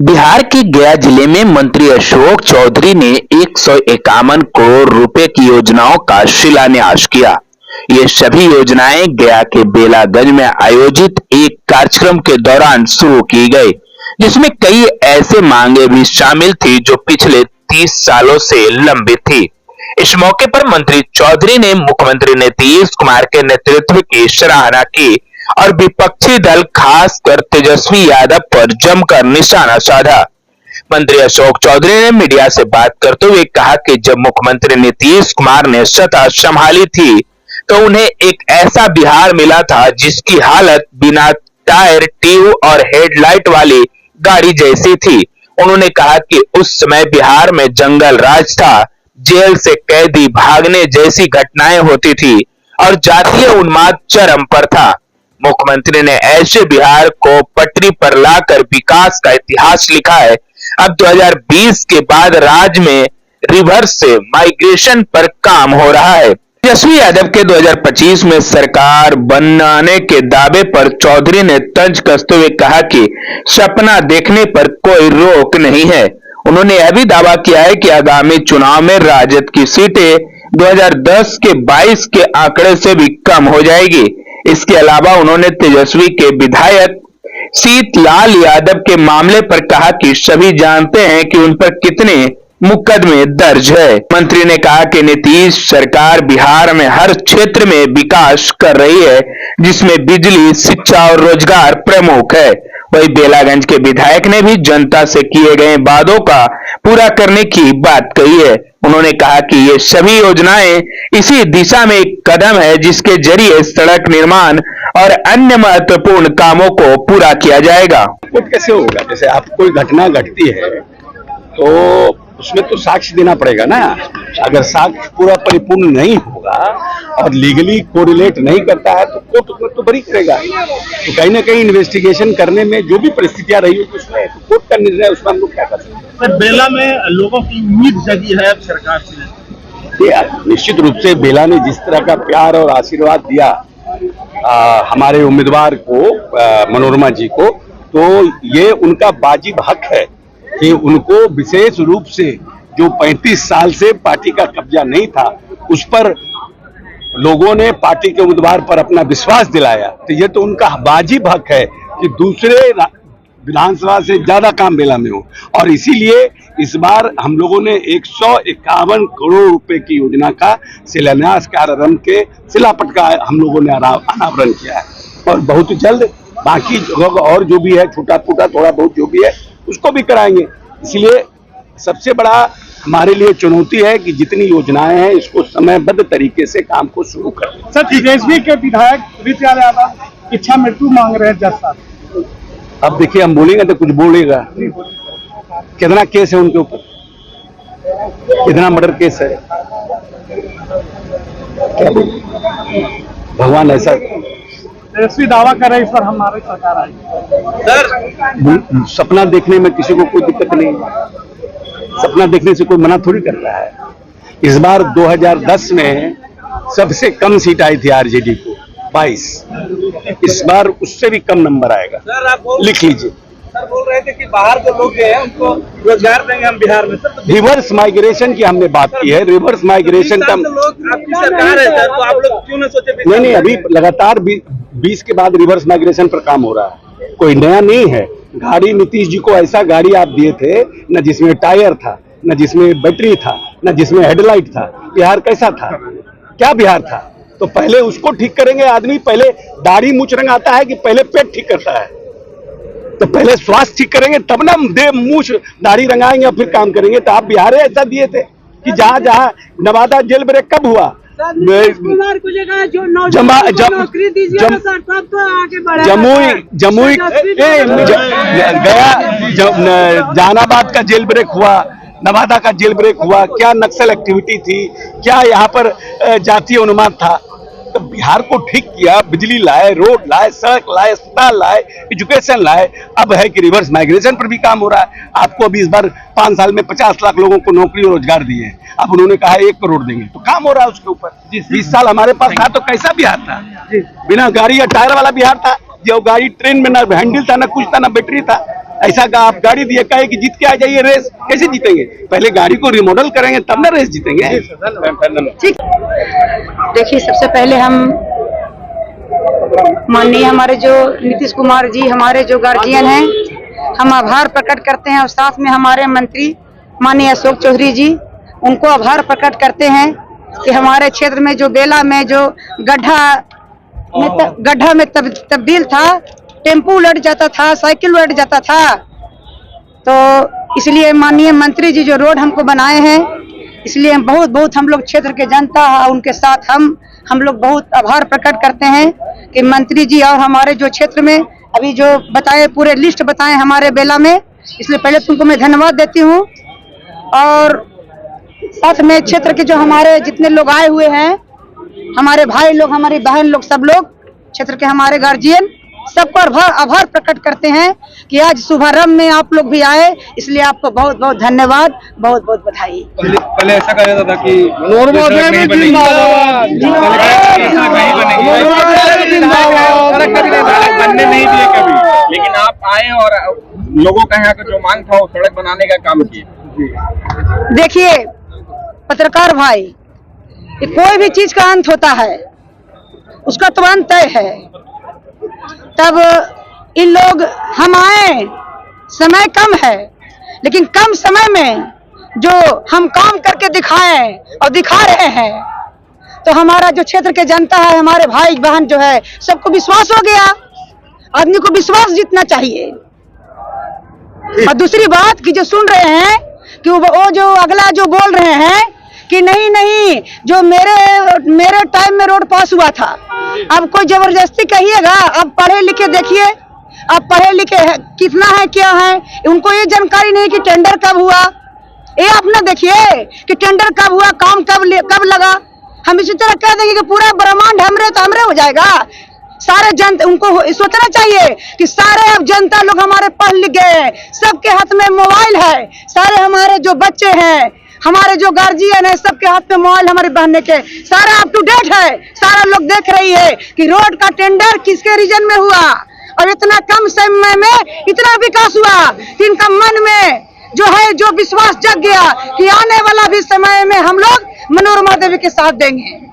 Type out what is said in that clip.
बिहार के गया जिले में मंत्री अशोक चौधरी ने 151 करोड़ रुपए की योजनाओं का शिलान्यास किया। ये सभी योजनाएं गया के बेलागंज में आयोजित एक कार्यक्रम के दौरान शुरू की गई, जिसमें कई ऐसे मांगे भी शामिल थी जो पिछले 30 सालों से लंबित थी। इस मौके पर मंत्री चौधरी ने मुख्यमंत्री नीतीश कुमार के नेतृत्व की सराहना की और विपक्षी दल खासकर तेजस्वी यादव पर जमकर निशाना साधा। मंत्री अशोक चौधरी ने मीडिया से बात करते हुए कहा कि जब मुख्यमंत्री नीतीश कुमार ने सत्ता संभाली थी तो उन्हें एक ऐसा बिहार मिला था जिसकी हालत बिना टायर, ट्यूब और हेडलाइट वाली गाड़ी जैसी थी। उन्होंने कहा कि उस समय बिहार में जंगल राज था, जेल से कैदी भागने जैसी घटनाएं होती थी और जातीय उन्माद चरम पर था। मुख्यमंत्री ने ऐसे बिहार को पटरी पर लाकर विकास का इतिहास लिखा है। अब 2020 के बाद राज्य में रिवर्स से माइग्रेशन पर काम हो रहा है। तेजस्वी यादव के 2025 में सरकार बनाने के दावे पर चौधरी ने तंज कसते हुए कहा कि सपना देखने पर कोई रोक नहीं है। उन्होंने यह भी दावा किया है कि आगामी चुनाव में राजद की सीटें 2010 के 22 के आंकड़े से भी कम हो जाएगी। इसके अलावा उन्होंने तेजस्वी के विधायक शीतलाल यादव के मामले पर कहा कि सभी जानते हैं कि उन पर कितने मुकदमे दर्ज है। मंत्री ने कहा कि नीतीश सरकार बिहार में हर क्षेत्र में विकास कर रही है, जिसमें बिजली, शिक्षा और रोजगार प्रमुख है। वहीं बेलागंज के विधायक ने भी जनता से किए गए वादों का पूरा करने की बात कही है। उन्होंने कहा कि ये सभी योजनाएं इसी दिशा में एक कदम है जिसके जरिए सड़क निर्माण और अन्य महत्वपूर्ण कामों को पूरा किया जाएगा। कुछ कैसे होगा? जैसे आप कोई घटना घटती है तो उसमें तो साक्ष्य देना पड़ेगा ना। अगर साक्ष्य पूरा परिपूर्ण नहीं होगा और लीगली कोरिलेट नहीं करता है तो कोर्ट तो बरी करेगा। तो कहीं ना कहीं इन्वेस्टिगेशन करने में जो भी परिस्थितियां रही होगी उसमें तो कोर्ट का निर्णय, उसमें हम लोग क्या कर सकते हैं। सर, बेला में लोगों की उम्मीद जगी है अब सरकार से। निश्चित रूप से बेला ने जिस तरह का प्यार और आशीर्वाद दिया हमारे उम्मीदवार को, मनोरमा जी को, तो ये उनका वाजिब हक है कि उनको विशेष रूप से जो 35 साल से पार्टी का कब्जा नहीं था उस पर लोगों ने पार्टी के उम्मीदवार पर अपना विश्वास दिलाया, तो ये तो उनका वाजिब हक है कि दूसरे विधानसभा से ज्यादा काम बेला में हो। और इसीलिए इस बार हम लोगों ने 151 करोड़ रुपए की योजना का शिलान्यास कार्यारंभ के शिलापट का हम लोगों ने अनावरण किया है और बहुत जल्द बाकी जगह और जो भी है छोटा फूटा थोड़ा बहुत जो भी है उसको भी कराएंगे। इसलिए सबसे बड़ा हमारे लिए चुनौती है कि जितनी योजनाएं हैं इसको समयबद्ध तरीके से काम को शुरू करें। सर, तेजस्वी के विधायक शीतलाल यादव इच्छा मृत्यु मांग रहे हैं 10 साल। अब देखिए, हम बोलेंगे तो कुछ बोलेगा। कितना केस है उनके ऊपर, कितना मर्डर केस है, क्या बोले? भगवान ऐसा तेजस्वी दावा कर रहे इस पर हमारी सरकार आई। सर, सपना देखने में किसी को कोई दिक्कत नहीं, सपना देखने से कोई मना थोड़ी करता है। इस बार 2010 में सबसे कम सीट आई थी आरजेडी को 22, इस बार उससे भी कम नंबर आएगा। सर, आप लिख लीजिए। सर बोल रहे थे कि बाहर के लोग हैं उनको रोजगार देंगे हम बिहार में। सर, रिवर्स माइग्रेशन की हमने बात की है। रिवर्स माइग्रेशन का लोग आपकी सरकार है सर, तो आप लोग क्यों ना सोचे? नहीं, अभी लगातार 20 के बाद रिवर्स माइग्रेशन पर काम हो रहा है, कोई नया नहीं है। गाड़ी नीतीश जी को ऐसा गाड़ी आप दिए थे न जिसमें टायर था, न जिसमें बैटरी था, न जिसमें हेडलाइट था। बिहार कैसा था? क्या बिहार था? तो पहले उसको ठीक करेंगे। आदमी पहले दाढ़ी मूछ रंगाता है कि पहले पेट ठीक करता है? तो पहले स्वास्थ्य ठीक करेंगे तब ना दे मूछ दाढ़ी रंगाएंगे और फिर काम करेंगे। तो आप बिहार ऐसा दिए थे कि जहां जहां नवादा जेल ब्रेक कब हुआ? जमुई गया, जहानाबाद का जेल ब्रेक हुआ, नवादा का जेल ब्रेक हुआ। क्या नक्सल एक्टिविटी थी, क्या यहाँ पर जातीय उन्माद था? तो बिहार को ठीक किया, बिजली लाए, रोड लाए, सड़क लाए, अस्पताल लाए, एजुकेशन लाए। अब है कि रिवर्स माइग्रेशन पर भी काम हो रहा है। आपको अभी इस बार 5 साल में 50 लाख लोगों को नौकरी और रोजगार दिए। अब उन्होंने कहा 1 करोड़ देंगे, तो काम हो रहा है उसके ऊपर। 20 साल हमारे पास था तो कैसा बिहार था? बिना गाड़ी या टायर वाला बिहार था। जो गाड़ी ट्रेन में ना हैंडल था, ना कुछ था, ना बैटरी था। ऐसा का आप गाड़ी दिए कहे कि जीत के आ जाइए, रेस कैसे जीतेंगे? पहले गाड़ी को रिमॉडल करेंगे तब ना रेस जीतेंगे। ठीक, देखिए सबसे पहले हम माननीय हमारे जो नीतीश कुमार जी, हमारे जो गार्जियन हैं, हम आभार प्रकट करते हैं और साथ में हमारे मंत्री माननीय अशोक चौधरी जी, उनको आभार प्रकट करते हैं कि हमारे क्षेत्र में जो बेला में जो गड्ढा में तब्दील था, टेम्पू उलट जाता था, साइकिल उलट जाता था, तो इसलिए माननीय मंत्री जी जो रोड हमको बनाए हैं, इसलिए हम बहुत हम लोग क्षेत्र के जनता उनके साथ हम लोग बहुत आभार प्रकट करते हैं कि मंत्री जी और हमारे जो क्षेत्र में अभी जो बताए पूरे लिस्ट बताए हमारे बेला में, इसलिए पहले तुमको मैं धन्यवाद देती हूँ। और साथ में क्षेत्र के जो हमारे जितने लोग आए हुए हैं, हमारे भाई लोग, हमारी बहन लोग, सब लोग क्षेत्र के हमारे गार्जियन, सबको आभार प्रकट करते हैं कि आज शुभारंभ में आप लोग भी आए, इसलिए आपको बहुत बहुत धन्यवाद, बहुत बहुत बधाई। पहले ऐसा कहा जाता था कि बनने नहीं दिए कभी, लेकिन आप आए और लोगों का यहाँ का जो मांग था वो सड़क बनाने का काम किए। देखिए पत्रकार भाई, कोई भी चीज का अंत होता है, उसका तो अंत तय है। तब इन लोग हम आए, समय कम है, लेकिन कम समय में जो हम काम करके दिखाएं और दिखा रहे हैं, तो हमारा जो क्षेत्र के जनता है, हमारे भाई बहन जो है, सबको विश्वास हो गया। आदमी को विश्वास जीतना चाहिए। और दूसरी बात कि जो सुन रहे हैं कि वो जो अगला जो बोल रहे हैं कि नहीं जो मेरे टाइम में रोड पास हुआ था, अब कोई जबरदस्ती कहिएगा। अब पढ़े लिखे देखिए, अब पढ़े लिखे कितना है क्या है, उनको ये जानकारी नहीं कि टेंडर कब हुआ। ये अपना देखिए कि टेंडर कब हुआ, काम कब लगा। हम इसी तरह कह देंगे कि पूरा ब्रह्मांड हमरे हो जाएगा। सारे जनता, उनको सोचना चाहिए कि सारे अब जनता लोग हमारे पढ़ लिख गए, सबके हाथ में मोबाइल है। सारे हमारे जो बच्चे हैं, हमारे जो गार्जियन है, सबके हाथ में मोबाइल, हमारे बहने के सारा अप टू डेट है। सारा लोग देख रही है कि रोड का टेंडर किसके रीजन में हुआ और इतना कम समय में इतना विकास हुआ कि इनका मन में जो है जो विश्वास जग गया कि आने वाला भी समय में हम लोग मनोरमा देवी के साथ देंगे।